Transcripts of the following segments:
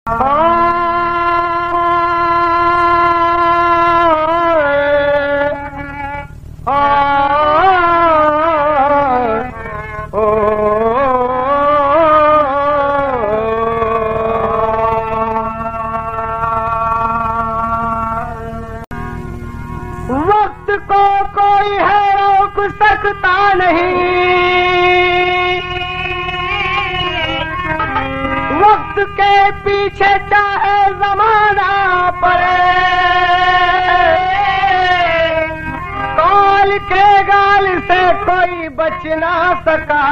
वक्त को कोई है रोक सकता नहीं, वक्त के पीछे चाहे जमाना पड़े, काल के गाल से कोई बच ना सका,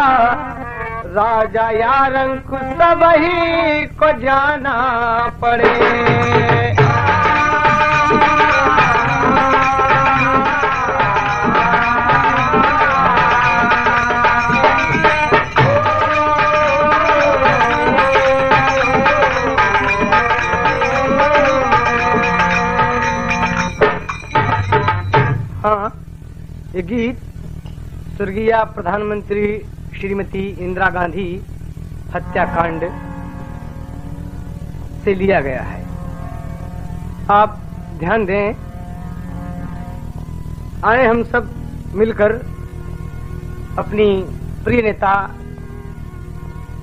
राजा या अंकुश सब ही को जाना पड़े। हाँ, ये गीत स्वर्गीय प्रधानमंत्री श्रीमती इंदिरा गांधी हत्याकांड से लिया गया है। आप ध्यान दें, आए हम सब मिलकर अपनी प्रिय नेता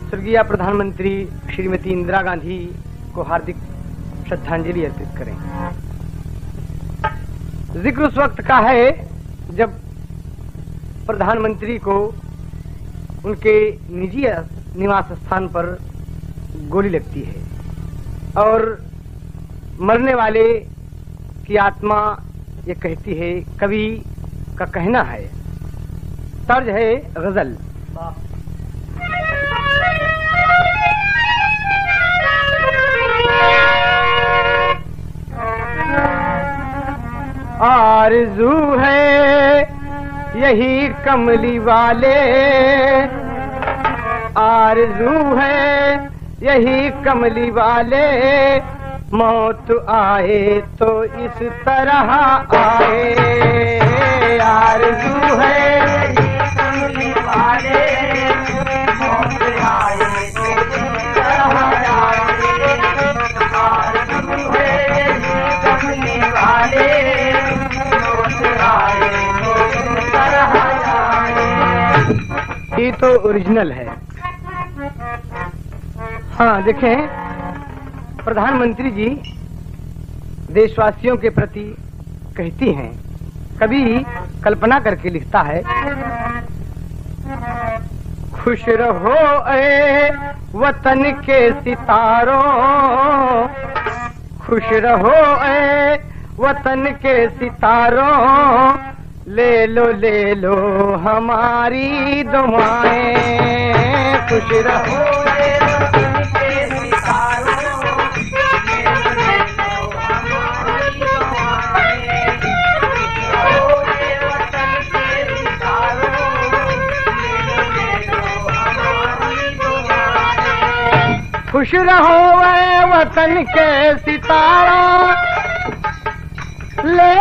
स्वर्गीय प्रधानमंत्री श्रीमती इंदिरा गांधी को हार्दिक श्रद्धांजलि अर्पित करें। जिक्र उस वक्त का है जब प्रधानमंत्री को उनके निजी निवास स्थान पर गोली लगती है और मरने वाले की आत्मा ये कहती है, कवि का कहना है, तर्ज है गजल। आरज़ू है यही कमली वाले, आरज़ू है यही कमली वाले, मौत आए तो इस तरह आए। आरज़ू है यही कमली वाले, मौत आए तो इस तरह आए। आरज़ू है यही कमली वाले, ये तो ओरिजिनल है। हाँ देखें, प्रधानमंत्री जी देशवासियों के प्रति कहती हैं, कभी कल्पना करके लिखता है, खुश रहो ए वतन के सितारों, खुश रहो ए वतन के सितारों, ले लो हमारी दुआएं। खुश रहो वतन के सितारों, ले लो हमारी दुआएं। वतन के सितारों, ले लो हमारी दुआएं। खुश रहो वतन के सितारों, ले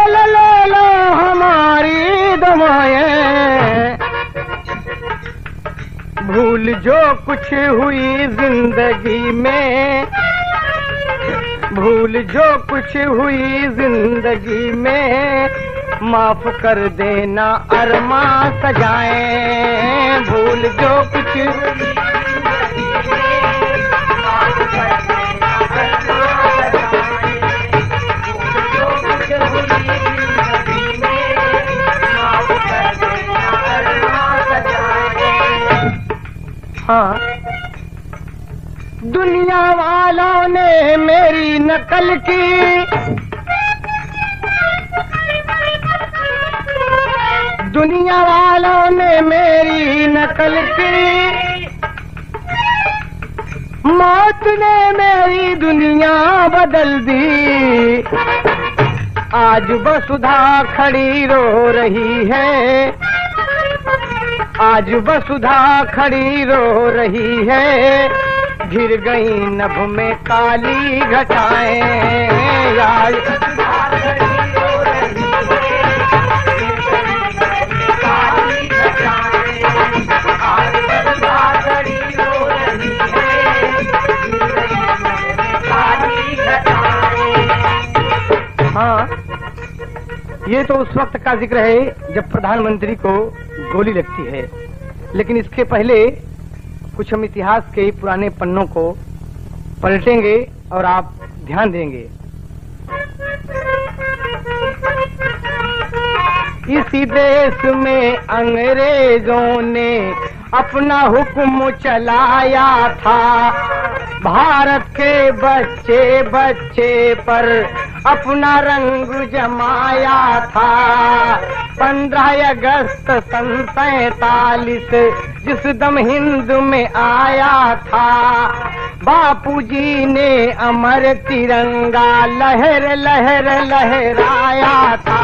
लो हमारी दुआएं। भूल जो कुछ हुई जिंदगी में, भूल जो कुछ हुई जिंदगी में, माफ कर देना अरमा सजाएं। भूल जो कुछ हाँ, दुनिया वालों ने मेरी नकल की, दुनिया वालों ने मेरी नकल की, मौत ने मेरी दुनिया बदल दी। आज वसुधा खड़ी रो रही है, आज वसुधा खड़ी रो रही है, घिर गई नभ में काली घटाएं। ये तो उस वक्त का जिक्र है जब प्रधानमंत्री को गोली लगती है, लेकिन इसके पहले कुछ हम इतिहास के पुराने पन्नों को पलटेंगे और आप ध्यान देंगे। इसी देश में अंग्रेजों ने अपना हुक्म चलाया था, भारत के बच्चे बच्चे पर अपना रंग जमाया था। 15 अगस्त सन 47 जिस दम हिंद में आया था, बापूजी ने अमर तिरंगा लहर लहर लहराया था।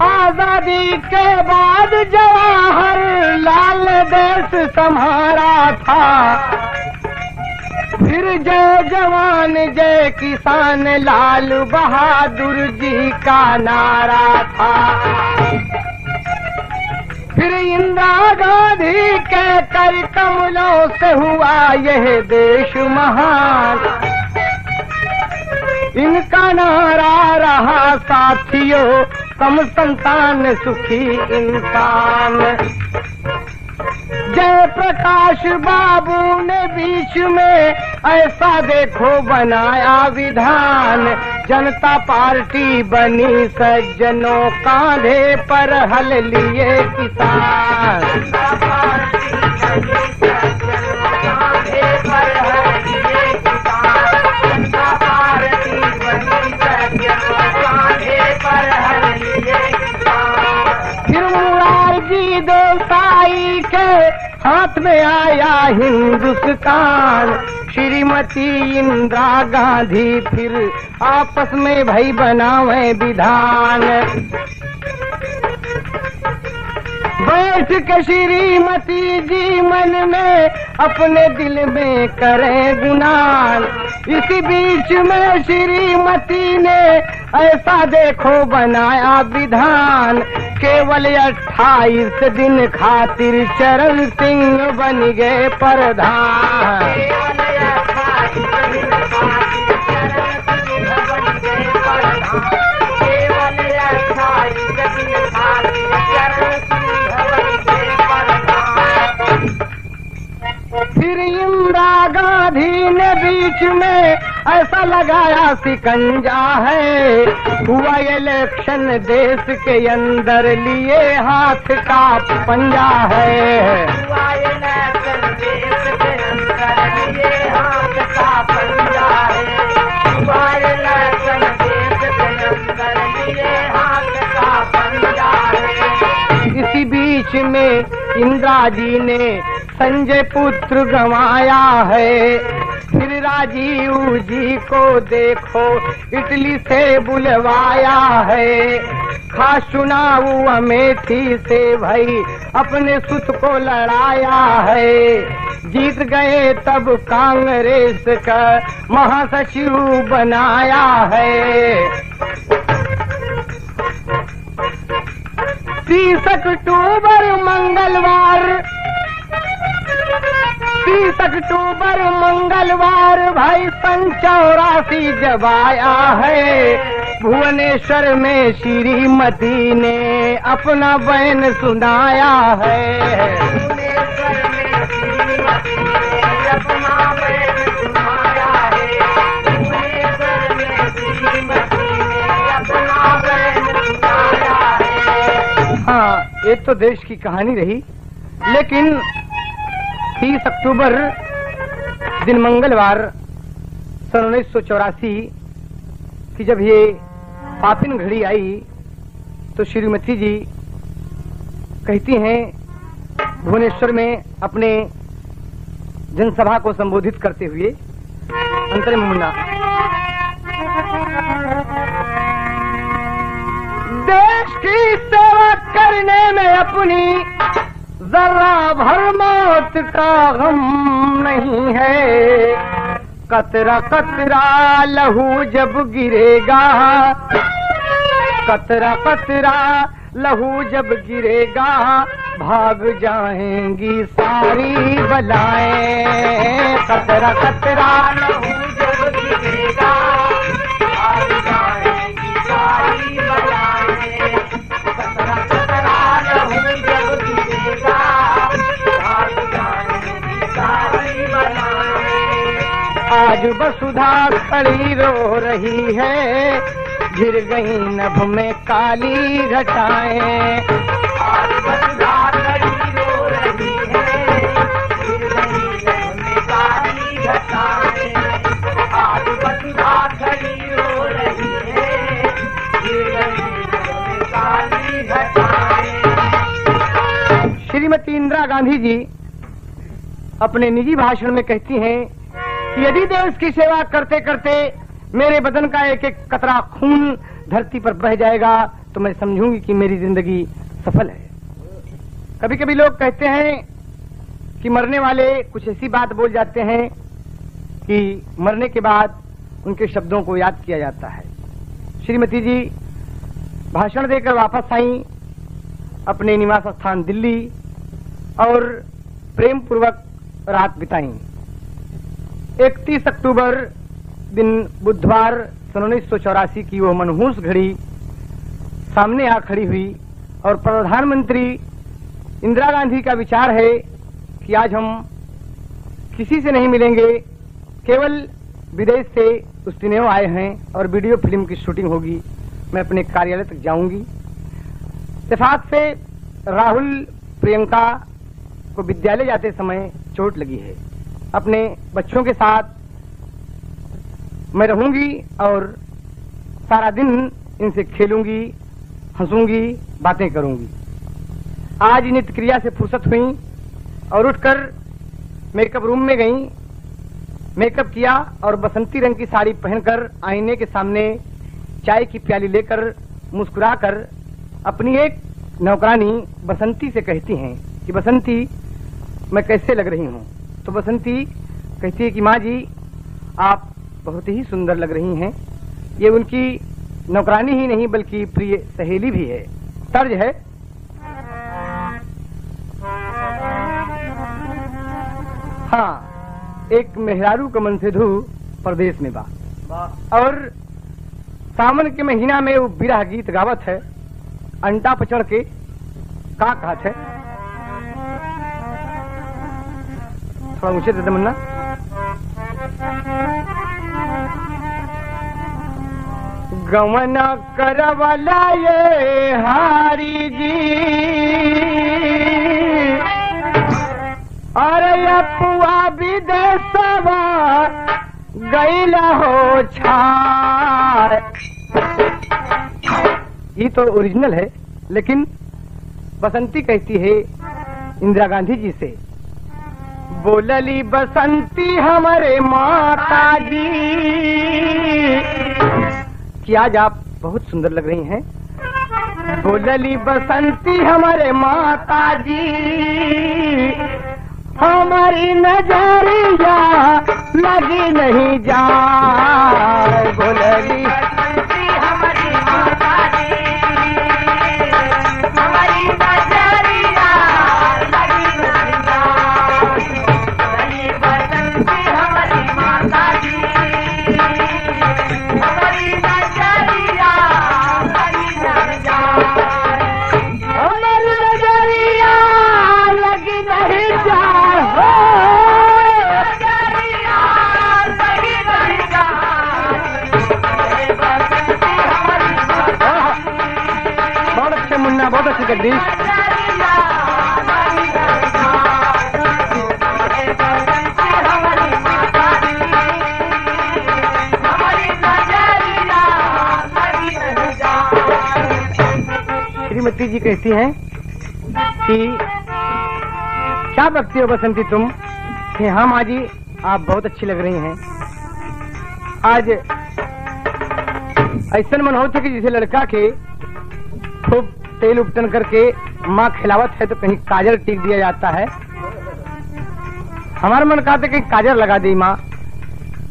आजादी के बाद जवाहरलाल देश संभाला था, फिर जय जवान जय किसान लाल बहादुर जी का नारा था। फिर इंदिरा गांधी के कर कमलों से हुआ यह देश महान, इनका नारा रहा साथियों कम संतान सुखी इंसान। जय प्रकाश बाबू ने बीच में ऐसा देखो बनाया विधान, जनता पार्टी बनी सज्जनों कांधे पर हल लिए किसान। फिर मुरारजी देसाई के हाथ में आया हिंदुस्तान, श्रीमती इंदिरा गांधी फिर आपस में भई बनावे विधान। बैठ के श्रीमती जी मन में अपने दिल में करें गुनान, इसी बीच में श्रीमती ने ऐसा देखो बनाया विधान, केवल 28 दिन खातिर चरण सिंह बन गए प्रधान। फिर इंदिरा गांधी ने बीच में ऐसा लगाया शिकंजा है, हुआ इलेक्शन देश के अंदर लिए हाथ का पंजा है। हुआ इलेक्शन देश के अंदर लिए हाथ का पंजा है, हुआ इलेक्शन देश के अंदर लिए हाथ का पंजा है। इसी बीच में इंदिरा जी ने संजय पुत्र गंवाया है, फिर राजीव जी को देखो इटली से बुलवाया है। खास चुनाव अमेठी से भाई अपने सुत को लड़ाया है, जीत गए तब कांग्रेस का महासचिव बनाया है। 30 अक्टूबर मंगलवार 30 अक्टूबर मंगलवार भाई सन 84 जब आया है, भुवनेश्वर में श्रीमती ने अपना बयान सुनाया है। भुवनेश्वर में श्रीमती ने अपना बयान सुनाया है, भुवनेश्वर में श्रीमती ने अपना बयान सुनाया है। हाँ, ये तो देश की कहानी रही, लेकिन 30 अक्टूबर दिन मंगलवार सन 1984 की जब ये पापिन घड़ी आई तो श्रीमती जी कहती हैं भुवनेश्वर में अपने जनसभा को संबोधित करते हुए, अंतरे मुन्ना, देश की सेवा करने में अपनी जरा भर मौत का गम नहीं है, कतरा कतरा लहू जब गिरेगा, कतरा कतरा लहू जब गिरेगा भाग जाएंगी सारी बलाएं। कतरा कतरा लहू जब गिरेगा भाग जाएंगी सारी बलाएं। कतरा कतरा लहू जब गिरेगा भाग जाएंगी सारी बलाएं। आज वसुधा खड़ी रो रही है, गिर गई नभ में काली घटाएं। आज वसुधा खड़ी रो रही है, गिर गई नभ में काली घटाएं। आज वसुधा खड़ी रो रही है, गिर गई नभ में काली घटाएं। श्रीमती इंदिरा गांधी जी अपने निजी भाषण में कहती हैं कि यदि देश की सेवा करते करते मेरे बदन का एक एक कतरा खून धरती पर बह जाएगा तो मैं समझूंगी कि मेरी जिंदगी सफल है। कभी कभी लोग कहते हैं कि मरने वाले कुछ ऐसी बात बोल जाते हैं कि मरने के बाद उनके शब्दों को याद किया जाता है। श्रीमती जी भाषण देकर वापस आई अपने निवास स्थान दिल्ली और प्रेम पूर्वक रात बिताई। 31 अक्टूबर दिन बुधवार सन 1984 की वो मनहूस घड़ी सामने आ खड़ी हुई और प्रधानमंत्री इंदिरा गांधी का विचार है कि आज हम किसी से नहीं मिलेंगे, केवल विदेश से उस दिनों आए हैं और वीडियो फिल्म की शूटिंग होगी। मैं अपने कार्यालय तक जाऊंगी। इत्तेफाक से राहुल प्रियंका को विद्यालय जाते समय चोट लगी है। अपने बच्चों के साथ मैं रहूंगी और सारा दिन इनसे खेलूंगी, हंसूंगी, बातें करूंगी। आज नित्य क्रिया से फुर्सत हुई और उठकर मेकअप रूम में गई, मेकअप किया और बसंती रंग की साड़ी पहनकर आईने के सामने चाय की प्याली लेकर मुस्कुराकर अपनी एक नौकरानी बसंती से कहती हैं कि बसंती मैं कैसे लग रही हूँ। तो बसंती कहती है कि माँ जी आप बहुत ही सुंदर लग रही हैं। ये उनकी नौकरानी ही नहीं बल्कि प्रिय सहेली भी है। तर्ज है, हाँ एक मेहरारू कमन से धू प्रदेश में बा और सावन के महीना में वो बिरह गीत गावत है। अंटा पर चढ़ के का कहत है, थोड़ा ऊंचे दे मुन्ना। गमना करवला ये हारी जी और अपुआ विदेशवा गईला हो छार। ये तो ओरिजिनल है, लेकिन बसंती कहती है इंदिरा गांधी जी से, बोलली बसंती हमारे माता जी कि आज आप बहुत सुंदर लग रही हैं। बोलली बसंती हमारे माता जी हमारी नजरिया लगी नहीं जा। बोलली बसंती हमारी माता जी हमारी नजरिया लगी नहीं जा। बोलली बसंती हमारी माता जी हमारी नजरिया लगी नहीं जा। हमारी नजरिया लगी नहीं जा। बहुत अच्छे मुन्ना, बहुत अच्छी जगदीश। श्रीमती जी कहती हैं कि क्या बकती हो बसंती तुम, कि हाँ माँ जी आप बहुत अच्छी लग रही हैं। आज ऐसा मन होता कि जैसे लड़का के खूब तेल उपटन करके माँ खिलावत है तो कहीं काजल टीक दिया जाता है। हमारा मन कहता कि काजल लगा दी माँ,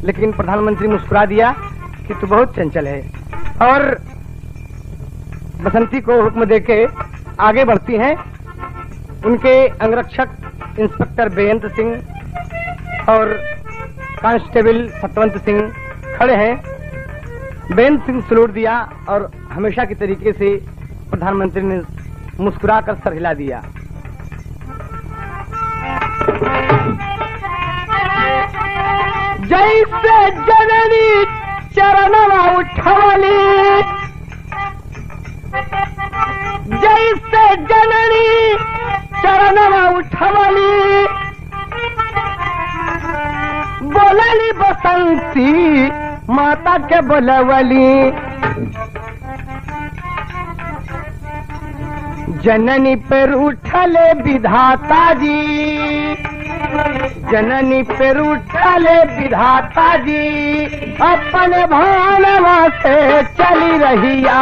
लेकिन प्रधानमंत्री मुस्कुरा दिया कि तू बहुत चंचल है और बसंती को हुक्म देके आगे बढ़ती हैं। उनके अंगरक्षक इंस्पेक्टर बेअंत सिंह और कांस्टेबल सतवंत सिंह खड़े हैं। बेअंत सिंह सलूट दिया और हमेशा की तरीके से प्रधानमंत्री ने मुस्कुराकर सर हिला दिया। जैसे जननी चरणवा उठवली, जैसे जननी चरणवा उठवली, बोलली बसंती माता के बोलवली। जननी पर उठले विधाता जी, जननी पर उठले विधाता जी, अपने भानवा से चली रहिया।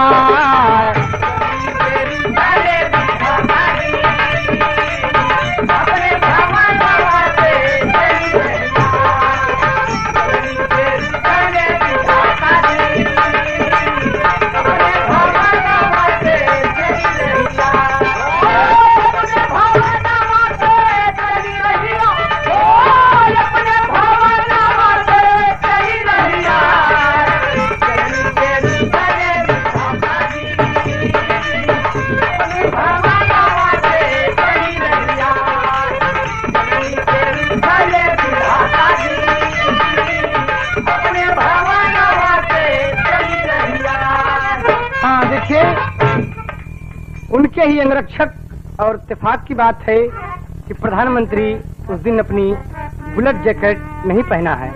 उनके ही अंगरक्षक और इत्तेफाक की बात है कि प्रधानमंत्री उस दिन अपनी बुलेट जैकेट नहीं पहना है,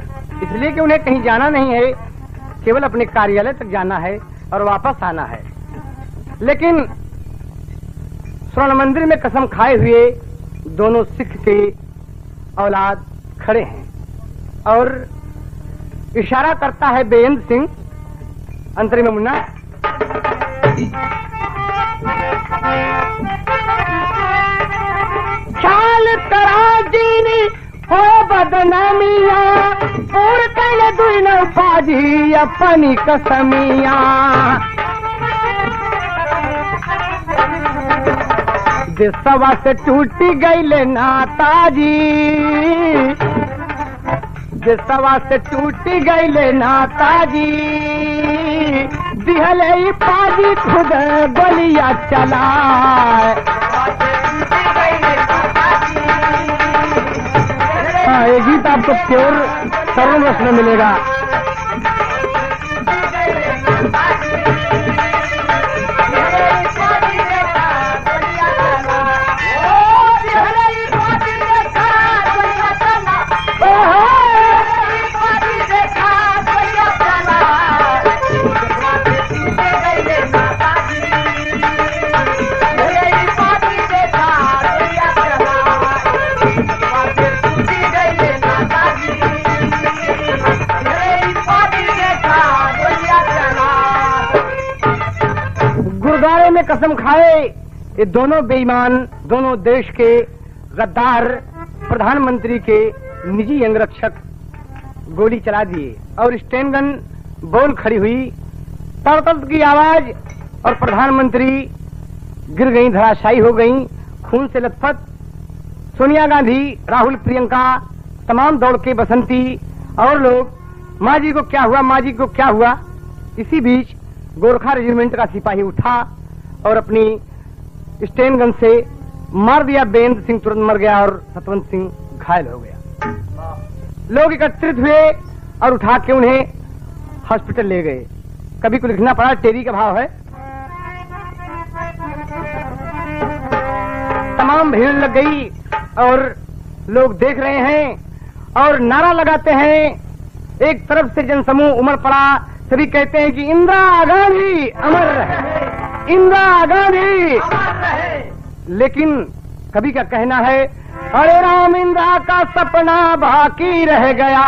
इसलिए कि उन्हें कहीं जाना नहीं है, केवल अपने कार्यालय तक जाना है और वापस आना है। लेकिन स्वर्ण मंदिर में कसम खाए हुए दोनों सिख के औलाद खड़े हैं और इशारा करता है बेअंत सिंह अंतरिम मुन्ना। ख्याल करा जीनी हो बदनामिया, और कल दुन बाजी अपनी कसमिया। देशवा से टूटी गई नाता जी, देशवा से टूटी गई नाता जी, दिहले पाजी खुद बलिया चला। ये गीत आपको प्योर तरुण रस में मिलेगा। गुरुद्वारे में कसम खाए ये दोनों बेईमान, दोनों देश के गद्दार प्रधानमंत्री के निजी अंगरक्षक गोली चला दिए और स्टेन गन बोल खड़ी हुई, तड़तड़ की आवाज और प्रधानमंत्री गिर गई, धराशायी हो गई, खून से लथपथ। सोनिया गांधी, राहुल, प्रियंका तमाम दौड़ के बसंती और लोग, माँ जी को क्या हुआ, माँ जी को क्या हुआ। इसी बीच गोरखा रेजिमेंट का सिपाही उठा और अपनी स्टेन गन से मार दिया। बेअंत सिंह तुरंत मर गया और सतवंत सिंह घायल हो गया। लोग एकत्रित हुए और उठा के उन्हें हॉस्पिटल ले गए। कभी को लिखना पड़ा, टेरी का भाव है। तमाम भीड़ लग गई और लोग देख रहे हैं और नारा लगाते हैं। एक तरफ से जनसमूह उमड़ पड़ा, सभी कहते हैं कि इंदिरा गांधी अमर रहे, इंदिरा गांधी अमर रहे। लेकिन कभी का कहना है, अरे राम इंदिरा का सपना बाकी रह गया,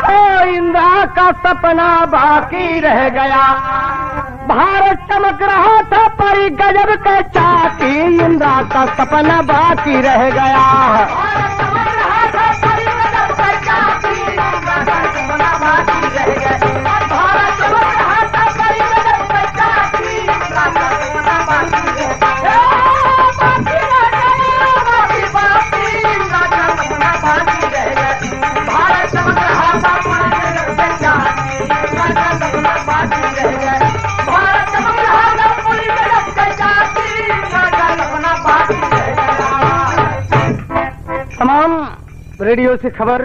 ओ इंदिरा का सपना बाकी रह गया। भारत चमक रहा था पर गजब का चाकी, इंदिरा का सपना बाकी रह गया। तमाम रेडियो से खबर,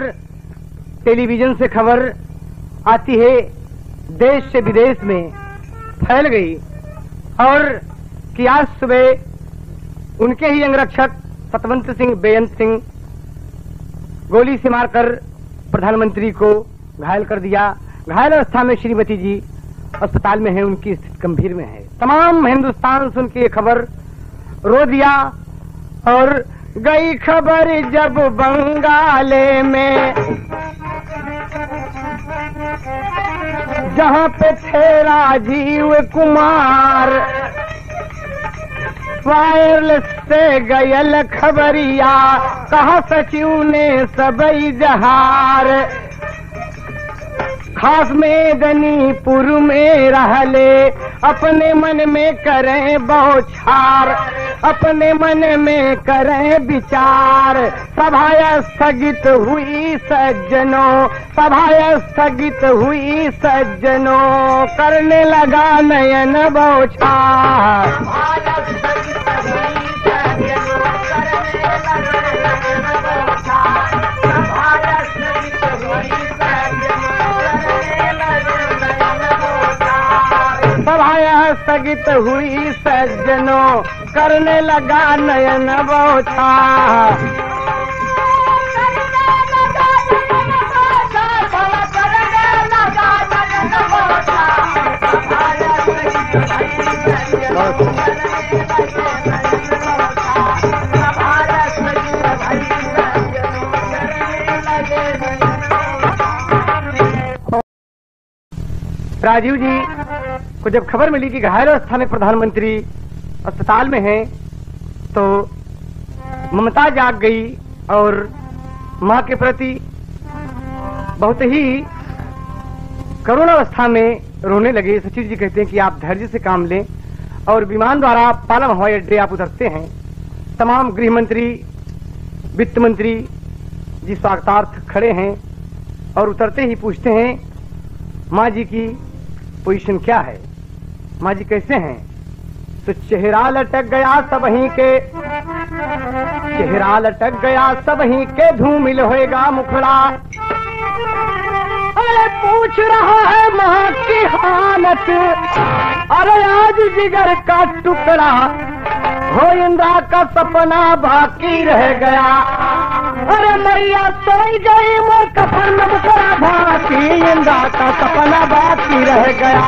टेलीविजन से खबर आती है, देश से विदेश में फैल गई और कि आज सुबह उनके ही अंगरक्षक सतवंत सिंह बेअंत सिंह गोली से मारकर प्रधानमंत्री को घायल कर दिया। घायल अवस्था में श्रीमती जी अस्पताल में है, उनकी स्थिति गंभीर में है। तमाम हिंदुस्तान सुन के ये खबर रो दिया और गई खबर जब बंगाले में, जहां पे थे राजीव कुमार, वायरलेस से गयल खबरिया, कहा सचिव ने सबई जहार, खास मेदनीपुर में रहले, अपने मन में करें बौछार, अपने मन में करें विचार, सभा स्थगित हुई सज्जनों, सभा स्थगित हुई सज्जनों, करने लगा नयन बौछार। सभा स्थगित हुई सज्जनों, करने लगा नयन बौछार। राजीव जी को जब खबर मिली कि घायल अवस्था में प्रधानमंत्री अस्पताल में हैं, तो ममता जाग गई और मां के प्रति बहुत ही करुण अवस्था में रोने लगे। सचिव जी कहते हैं कि आप धैर्य से काम लें और विमान द्वारा पालम हवाई अड्डे आप उतरते हैं। तमाम गृह मंत्री, वित्त मंत्री जी स्वागतार्थ खड़े हैं और उतरते ही पूछते हैं माँ जी की पोजीशन क्या है, माँ जी कैसे हैं? तो चेहरा लटक गया सब ही के, चेहरा लटक गया सब ही के, धूमिल होएगा मुखड़ा। अरे पूछ रहा है माँ की हालत, अरे आज जिगर का टुकड़ा, हो इंदिरा का सपना बाकी रह गया। अरे मैया सोई गई मोर कफन में मुकरा भाती, इंदिरा का सपना बाकी रह गया।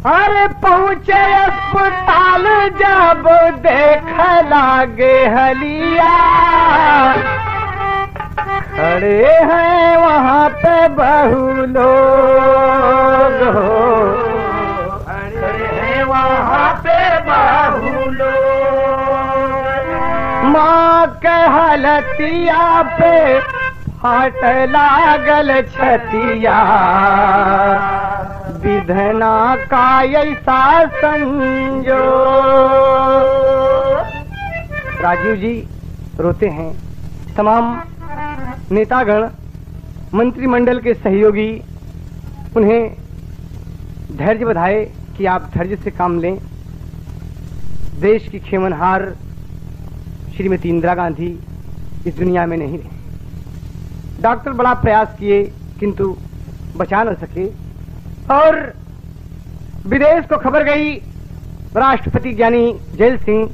अरे पहुँचे अस्पताल जब देख लागे हलिया, खड़े हैं वहाँ पे बहु लोग, खड़े हैं वहाँ पे बहु लोग। माँ के हलतिया पे फाट लागल छतिया, विधना का ऐसा संजो। राजीव जी रोते हैं। तमाम नेतागण, मंत्रिमंडल के सहयोगी उन्हें धैर्य बधाए कि आप धैर्य से काम लें। देश की खेमनहार श्रीमती इंदिरा गांधी इस दुनिया में नहीं रही। डॉक्टर बड़ा प्रयास किए किंतु बचा न सके और विदेश को खबर गई। राष्ट्रपति ज्ञानी जैल सिंह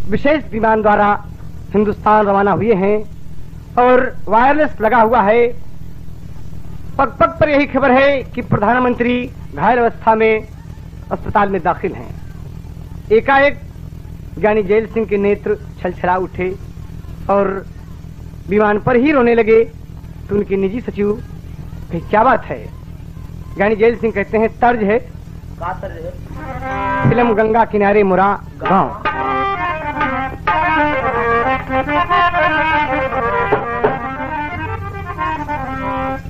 विशेष विमान द्वारा हिंदुस्तान रवाना हुए हैं और वायरलेस लगा हुआ है। पग पग पर यही खबर है कि प्रधानमंत्री घायल अवस्था में अस्पताल में दाखिल हैं। एकाएक ज्ञानी जैल सिंह के नेत्र छलछला उठे और विमान पर ही रोने लगे। तो उनके निजी सचिव कहे क्या बात है? ज्ञानी जैल सिंह कहते हैं तर्ज है, फिल्म गंगा किनारे मुरा गांव।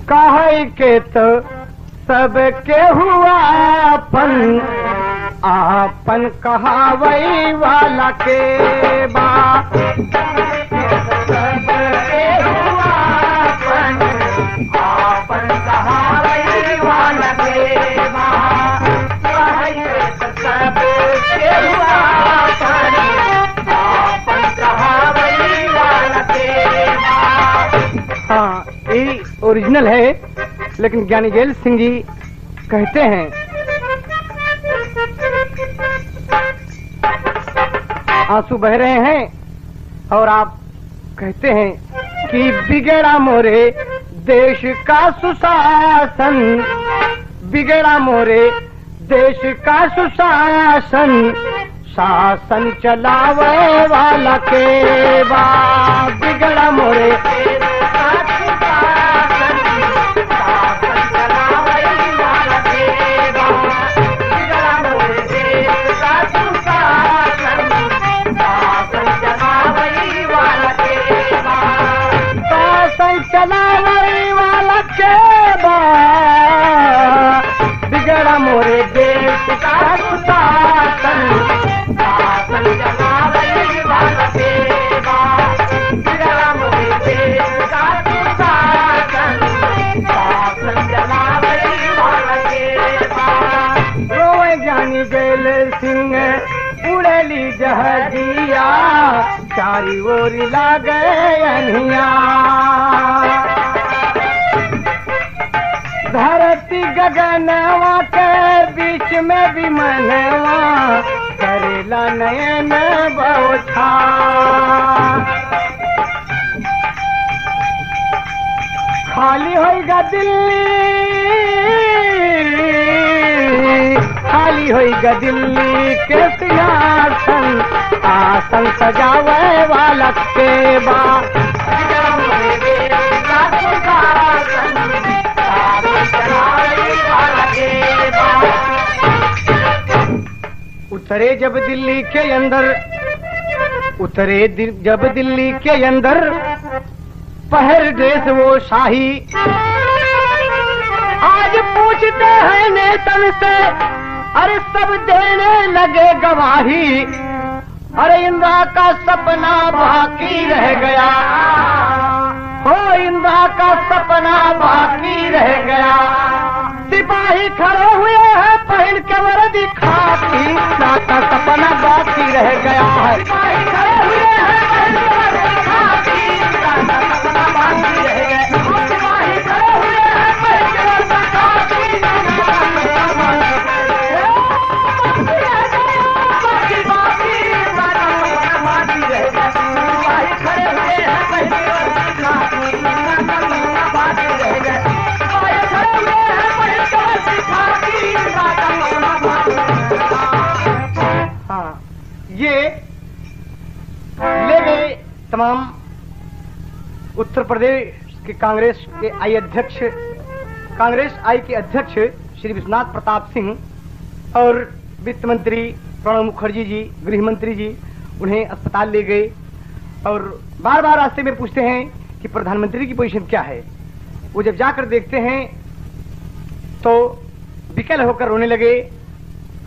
कहे के तो सबके हुआ अपन आपन कहावई वाला के बा सबके हुआ अपन आपन कहावई वाला के बा कहे तो सबके हुआ अपन आपन कहावई वाला के बा। हाँ, ये ओरिजिनल है, लेकिन ज्ञानी जैल सिंह जी कहते हैं आंसू बह रहे हैं और आप कहते हैं कि बिगड़ा मोरे देश का सुशासन, बिगड़ा मोरे देश का सुशासन, शासन चलावे वाला के बा बिगड़ा मोरे चलावे वाला के बा बिगड़ा मोरे देश का सुशासन, शासन चलावे वाला के बा बिगड़ा मोरे देश का सुशासन, शासन चलावे वाला के बा। रोए ज्ञानी जैल सिंह उड़ेली जहाजिया, चारी ओर लागे अनिया, धरती गगनवा के बीच में भी मनवा करेला नयन बौछा, खाली होएगा दिल्ली, खाली होएगा दिल्ली के सिंहासन, आसन सजावे वाला के बा उतरे जब दिल्ली के अंदर, उतरे जब दिल्ली के अंदर पहर ड्रेस वो शाही, आज पूछते हैं नेतन से अरे सब देने लगे गवाही, अरे इंदिरा का सपना बाकी रह गया, हो इंदिरा का सपना बाकी रह गया, सिपाही खड़े हुए हैं पहन के वर्दी खाकी, इंदिरा का सपना बाकी रह गया है, सिपाही खड़े हुए हैं पहन के वर्दी खाकी, इंदिरा का सपना बाकी रह गया, सिपाही खड़े हुए हैं पहन के वर्दी खाकी, इंदिरा का सपना बाकी रह गया, सिपाही खड़े हुए हैं पहन के वर्दी खाकी, इंदिरा का सपना बाकी रह गया, सिपाही खड़े हुए हैं पहन के वर्दी खाकी, इंदिरा का सपना बाकी रह गया। हाँ, ये ले गए तमाम उत्तर प्रदेश के कांग्रेस के आई अध्यक्ष, कांग्रेस आई के अध्यक्ष श्री विश्वनाथ प्रताप सिंह और वित्त मंत्री प्रणब मुखर्जी जी, गृह मंत्री जी, उन्हें अस्पताल ले गए और बार बार रास्ते में पूछते हैं कि प्रधानमंत्री की पोजीशन क्या है। वो जब जाकर देखते हैं तो विकल होकर रोने लगे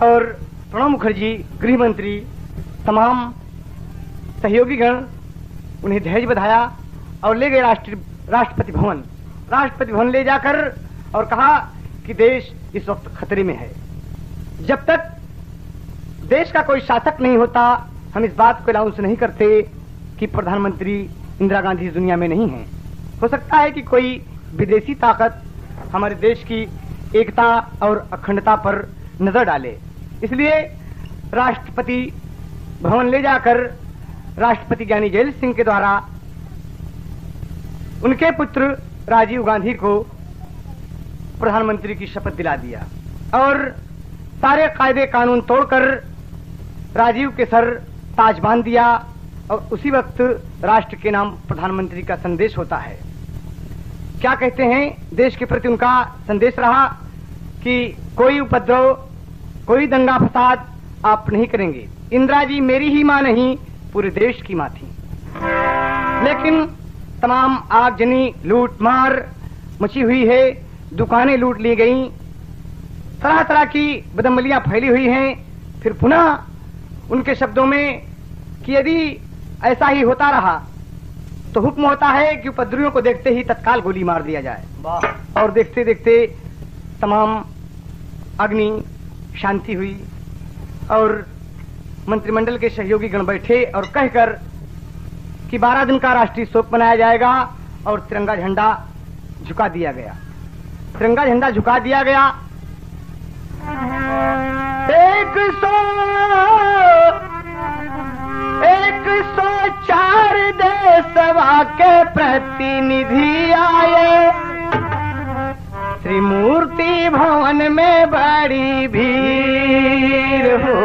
और प्रणब मुखर्जी, गृह मंत्री, तमाम सहयोगी गण उन्हें धैर्य बधाया और ले गए राष्ट्रपति भवन। राष्ट्रपति भवन ले जाकर और कहा कि देश इस वक्त खतरे में है, जब तक देश का कोई शासक नहीं होता हम इस बात को अनाउंस नहीं करते कि प्रधानमंत्री इंदिरा गांधी इस दुनिया में नहीं है। हो सकता है कि कोई विदेशी ताकत हमारे देश की एकता और अखंडता पर नजर डाले, इसलिए राष्ट्रपति भवन ले जाकर राष्ट्रपति ज्ञानी जैल सिंह के द्वारा उनके पुत्र राजीव गांधी को प्रधानमंत्री की शपथ दिला दिया और सारे कायदे कानून तोड़कर राजीव के सर ताज बांध दिया और उसी वक्त राष्ट्र के नाम प्रधानमंत्री का संदेश होता है। क्या कहते हैं, देश के प्रति उनका संदेश रहा कि कोई उपद्रव, कोई दंगा फसाद आप नहीं करेंगे। इंदिरा जी मेरी ही मां नहीं, पूरे देश की मां थी, लेकिन तमाम आगजनी, लूट मार मची हुई है, दुकानें लूट ली गई, तरह तरह की बदअमलियां फैली हुई हैं। फिर पुनः उनके शब्दों में कि यदि ऐसा ही होता रहा तो हुक्म होता है कि उपद्रवियों को देखते ही तत्काल गोली मार दिया जाए। और देखते देखते तमाम अग्नि शांति हुई और मंत्रिमंडल के सहयोगी गण बैठे और कहकर कि 12 दिन का राष्ट्रीय शोक मनाया जाएगा और तिरंगा झंडा झुका दिया गया। तिरंगा झंडा झुका दिया गया। 104 देशवा के प्रतिनिधि आए, त्रिमूर्ति भवन में बड़ी भीड़ हो,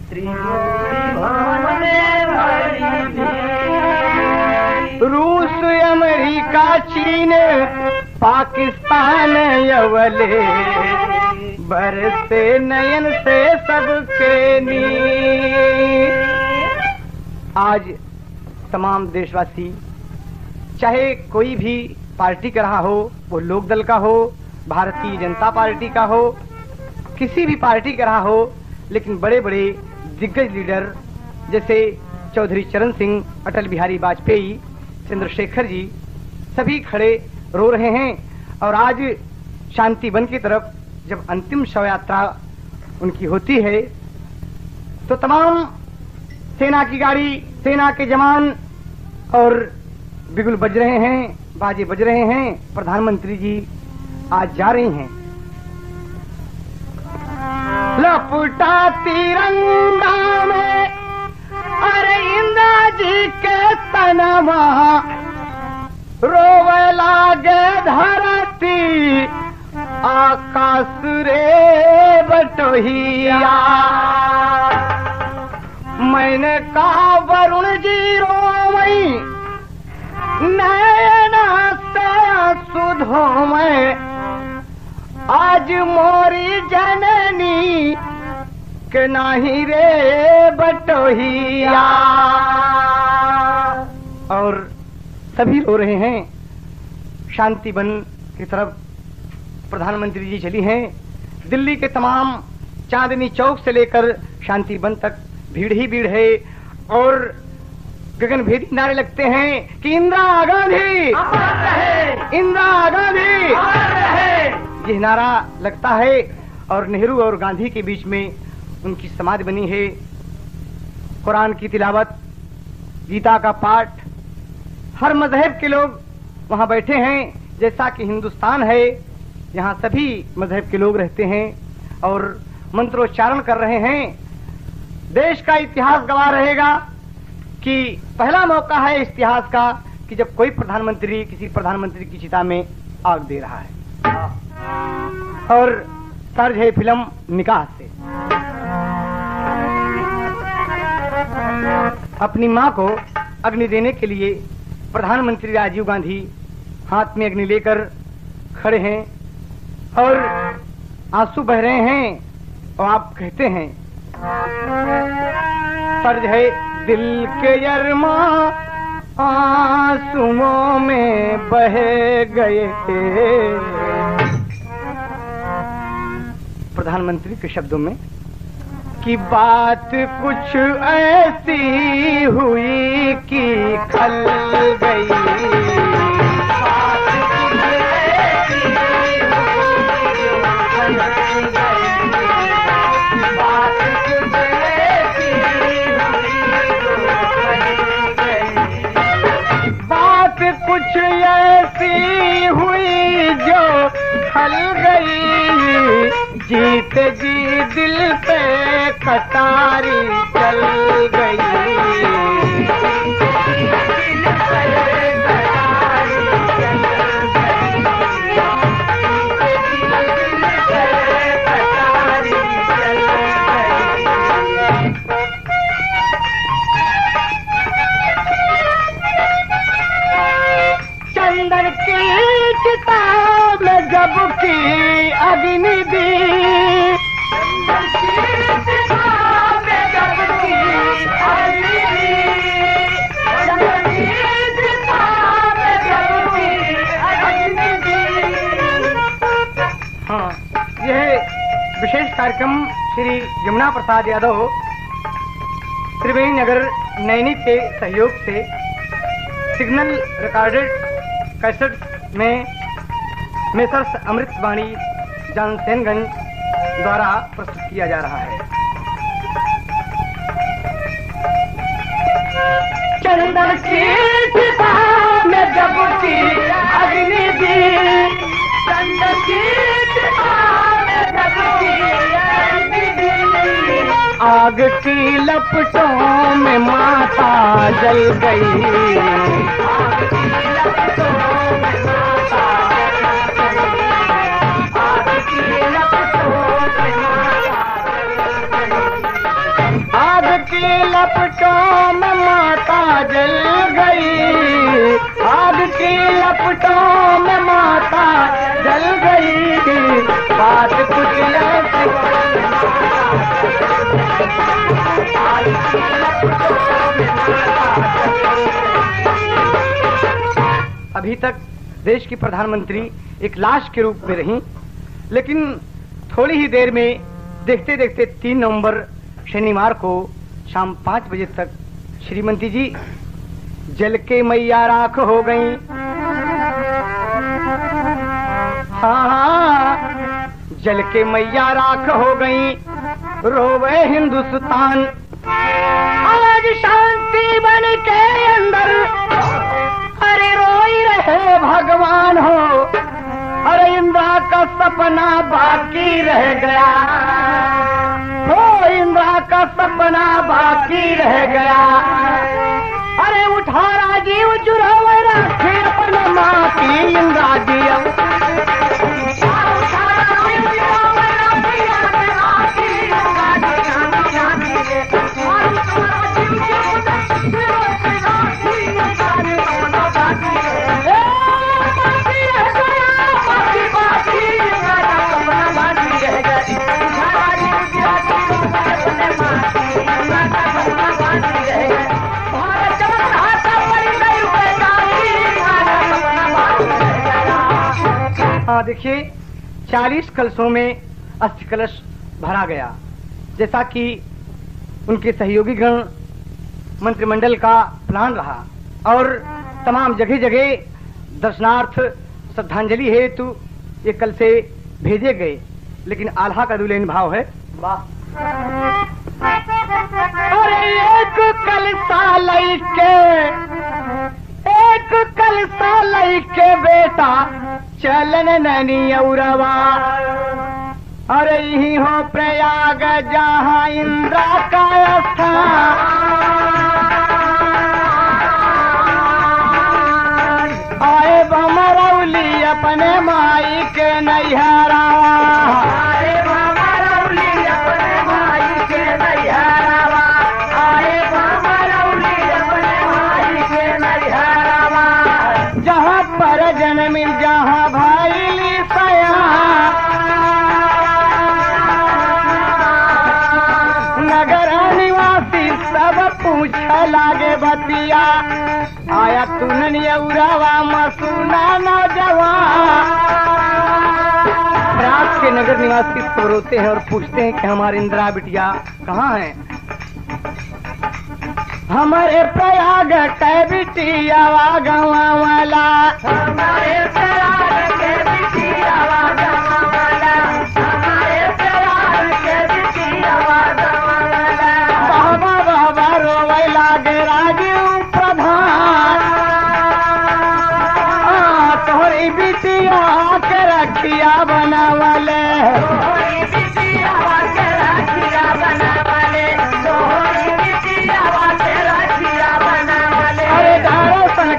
त्रिमूर्ति भवन में बड़ी भीड़। रूस, अमेरिका, चीन, पाकिस्तान यवले बरसे नयन से सबके नीर। आज तमाम देशवासी, चाहे कोई भी पार्टी का रहा हो, वो लोक दल का हो, भारतीय जनता पार्टी का हो, किसी भी पार्टी का रहा हो, लेकिन बड़े बड़े दिग्गज लीडर जैसे चौधरी चरण सिंह, अटल बिहारी वाजपेयी, चंद्रशेखर जी सभी खड़े रो रहे हैं। और आज शांति वन की तरफ जब अंतिम शव यात्रा उनकी होती है तो तमाम सेना की गाड़ी, सेना के जवान और बिगुल बज रहे हैं, बाजे बज रहे हैं। प्रधानमंत्री जी आज जा रही हैं। लपटा तिरंगा में अरे इंदिरा जी के तनमा, रोवे लागे धरती आकाश रे बटोहिया। मैंने कहा वरुण जी रोवई, नैना से सुधो में, आज मोरी जननी के नाही रे बटोहिया। और सभी रो रहे हैं। शांति वन की तरफ प्रधानमंत्री जी चली हैं। दिल्ली के तमाम चांदनी चौक से लेकर शांति वन तक भीड़ ही भीड़ है और गगनभेदी नारे लगते हैं कि इंदिरा गांधी, इंदिरा गांधी। यह नारा लगता है और नेहरू और गांधी के बीच में उनकी समाधि बनी है। कुरान की तिलावत, गीता का पाठ, हर मजहब के लोग वहां बैठे हैं। जैसा कि हिंदुस्तान है, यहाँ सभी मजहब के लोग रहते हैं और मंत्रोच्चारण कर रहे हैं। देश का इतिहास गवाह रहेगा कि पहला मौका है इतिहास का कि जब कोई प्रधानमंत्री किसी प्रधानमंत्री की चिता में आग दे रहा है। और तर्ज है फिल्म निकाह से। अपनी मां को अग्नि देने के लिए प्रधानमंत्री राजीव गांधी हाथ में अग्नि लेकर खड़े हैं और आंसू बह रहे हैं और आप कहते हैं, फर्ज है दिल के अरमा आंसुओं में बह गए। प्रधानमंत्री के शब्दों में कि बात कुछ ऐसी हुई कि खल गई, बात कुछ ऐसी हुई बात कुछ ऐसी बात कुछ ऐसी हुई जो खल गई, जीत जी दिल पे कटारी चल गई। चंदन की किताब में जब की अग्नि दी, यह विशेष कार्यक्रम श्री यमुना प्रसाद यादव त्रिवेणी नगर नैनी के सहयोग से सिग्नल रिकॉर्डेड कैसेट में मेसर्स अमृतवाणी जानसेनगंज द्वारा प्रस्तुत किया जा रहा है। चंदन की चिता में जब की अग्नि दी, चंदन की चिता में जब की अग्नि दी, आग की लपटों में माता जल गई, आग की लपटों में माता जल गई, आग की लपटों में आग की लपटों में माता जल गई, आग की लपटों में माता जल गई, बात कुछ ऐसी अभी तक देश की प्रधानमंत्री एक लाश के रूप में रही, लेकिन थोड़ी ही देर में देखते देखते 3 नवंबर शनिवार को शाम 5 बजे तक श्रीमती जी जल के मैया राख हो गई। हाँ, जल के मैया राख हो गई, रोवे हिंदुस्तान आज शांति बन के अंदर, अरे रोई रहे भगवान हो, अरे इंदिरा का सपना बाकी रह गया, हो इंदिरा का सपना बाकी रह गया, अरे उठा राजीव जुड़ावे राखी अपने माँ की इंदिरा जी, देखिए 40 कलशों में अस्थि कलश भरा गया, जैसा कि उनके सहयोगी गण मंत्रिमंडल का प्लान रहा और तमाम जगह जगह दर्शनार्थ श्रद्धांजलि हेतु ये कल से भेजे गए, लेकिन आल्हा का दुल्हन भाव है। वाह, अरे एक कलसा लइके, एक कलसा लइके बेटा चलन नैनी औरवा, अरे यही हो प्रयाग जहाँ इंदिरा का स्थान, आए बमरौली अपने माई के नैहरा, आए बमरौली अपने माई के नैहरा, आए बमरौली अपने माई के नैहरा, जहाँ पर जन्मिल जहाँ भाई सया, नगर निवासी सब पूछ लागे बतिया, आया तुनन यौरावा मसूना नौजवान। रात के नगर निवासी सब रोते हैं और पूछते हैं कि हमारे इंदिरा बिटिया कहाँ है। हमारे प्रयाग के बिटिया गवा वाला, हमारे प्रयाग के बिटिया गवा वाला, हमारे प्रयाग के बिटिया गवा वाला, बाबा बाबा रोवे लागे राजीव प्रधान, तोहरी बिटिया के रखिया बनावले,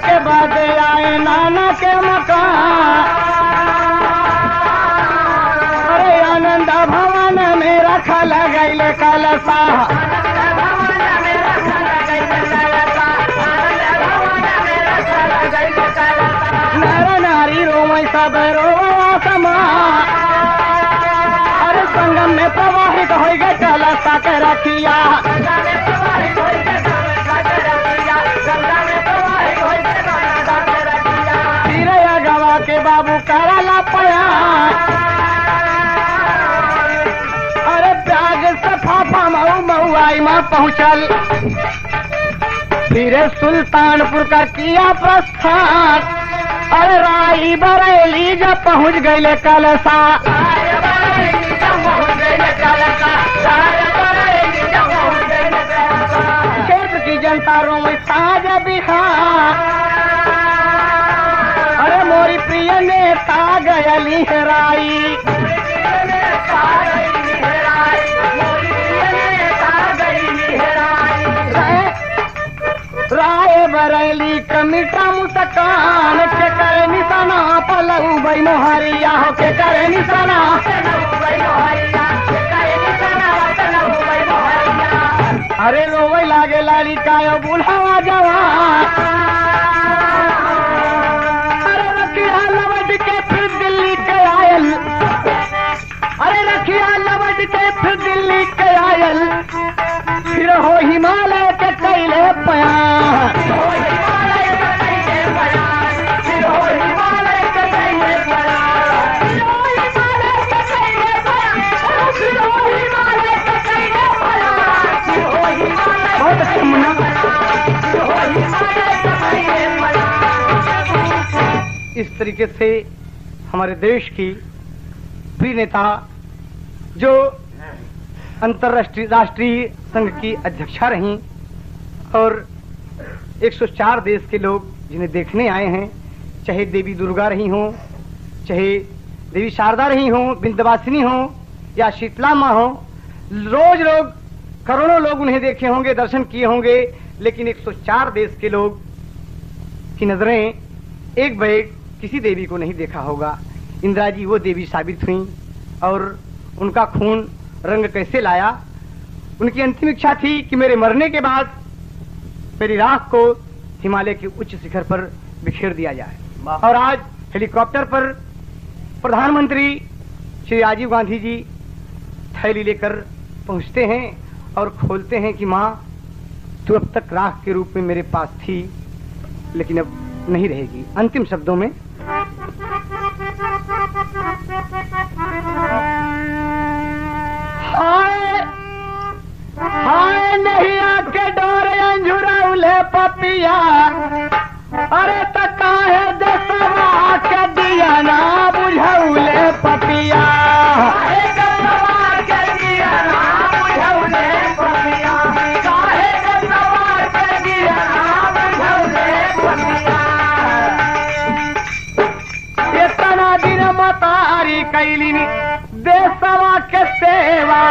के बाद आए नाना के मकान, अरे आनंद भवन में रखल गईल कलसा, नर नारी रोमई सब रोवा समा, अरे संगम में प्रवाहित हो गए कलसा के रखिया, के बाबू करला पया, राय में पहुंचल, फिर सुल्तानपुर का किया प्रस्थान। अरे राय बरेली जब पहुंच गए कलसा, क्षेत्र की जनता रोई साज बिहार। अरे मोरी प्रिय नेता गयली राई, राय बरेली कमिटा मुस्कान के करे निशाना पलऊ बई मोहरिया हो के करे निशाना। अरे रोवे लागे लाली कायो बुढ़ावा जवान। अरे रखिया लवट के फिर दिल्ली के आयल, अरे रखिया लवट के फिर दिल्ली के आयल, फिर हो हिमालय के कैले पयान। बहुत अच्छा मुन्ना। इस तरीके से हमारे देश की प्रिय नेता जो अंतर्राष्ट्रीय राष्ट्रीय संघ की अध्यक्षा रहीं और 104 देश के लोग जिन्हें देखने आए हैं, चाहे देवी दुर्गा रही हों, चाहे देवी शारदा रही हों, विंध्यवासिनी हों या शीतला माँ हो, रोज लोग करोड़ों लोग उन्हें देखे होंगे, दर्शन किए होंगे, लेकिन 104 देश के लोग की नजरें एक बैग किसी देवी को नहीं देखा होगा। इंदिरा जी वो देवी साबित हुई और उनका खून रंग कैसे लाया। उनकी अंतिम इच्छा थी कि मेरे मरने के बाद मेरी राख को हिमालय के उच्च शिखर पर बिखेर दिया जाए। और आज हेलीकॉप्टर पर प्रधानमंत्री श्री राजीव गांधी जी थैली लेकर पहुंचते हैं और खोलते हैं कि माँ तू अब तक राख के रूप में मेरे पास थी, लेकिन अब नहीं रहेगी। अंतिम शब्दों में हाय हाय नहीं आके डोरे अंजुरौले पपिया, अरे तका है दसवा के दिया ना बुझौले पपिया। इतना दिन मतारी कैलिनी देशवा के सेवा,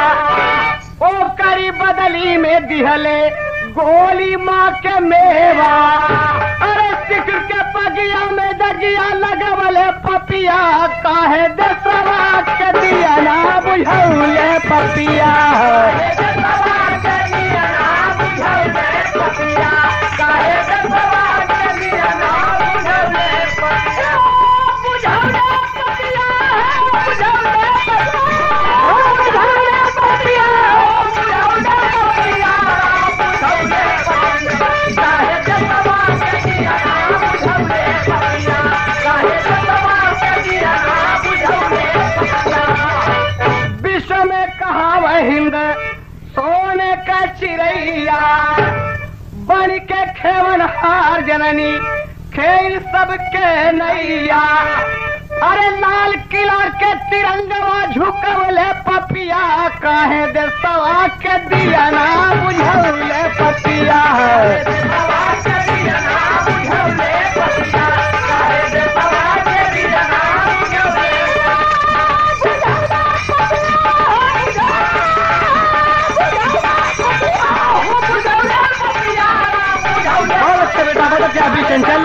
ओ करी बदली में दिहले गोली माँ के मेवा। अरे सिख के पगिया में दगिया लगवले पपिया, काहे देशवा के दिया ना बुझौले पपिया। विश्व में कहावत हिंद सोने का चिड़ैया, बन के खेवन हार जननी खेल सबके नैया। अरे लाल किला के तिरंगवा झुकवले पपिया, काहे देशवा के दिया ना बुझौले पपिया। अभी चंचल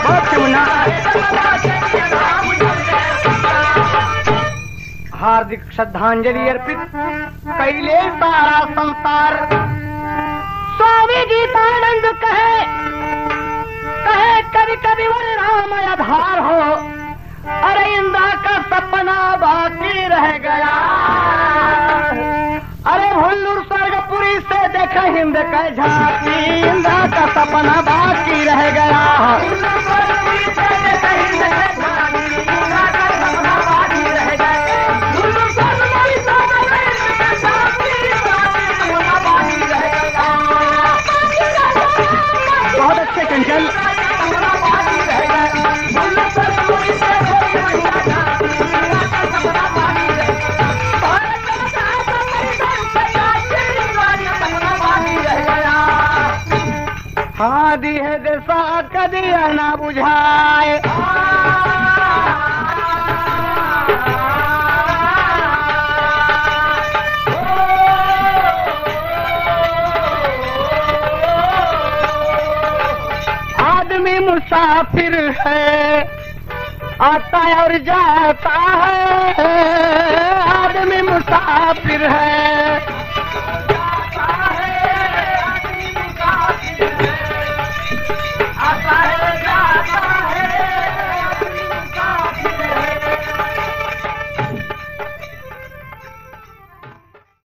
बहुत मुन्ना। हार्दिक श्रद्धांजलि अर्पित कैले सारा संसार। स्वामी गीतानंद कहे कभी कभी वो राम आधार हो, अरे इंद्रा का सपना बाकी रह गया। अरे हुल्लूर स्वर्गपुरी से देखा हिंद का झांकी, इंद्रा का सपना बाकी रह गया। दशा कदी न बुझाए। आदमी मुसाफिर है, आता और जाता है। आदमी मुसाफिर है,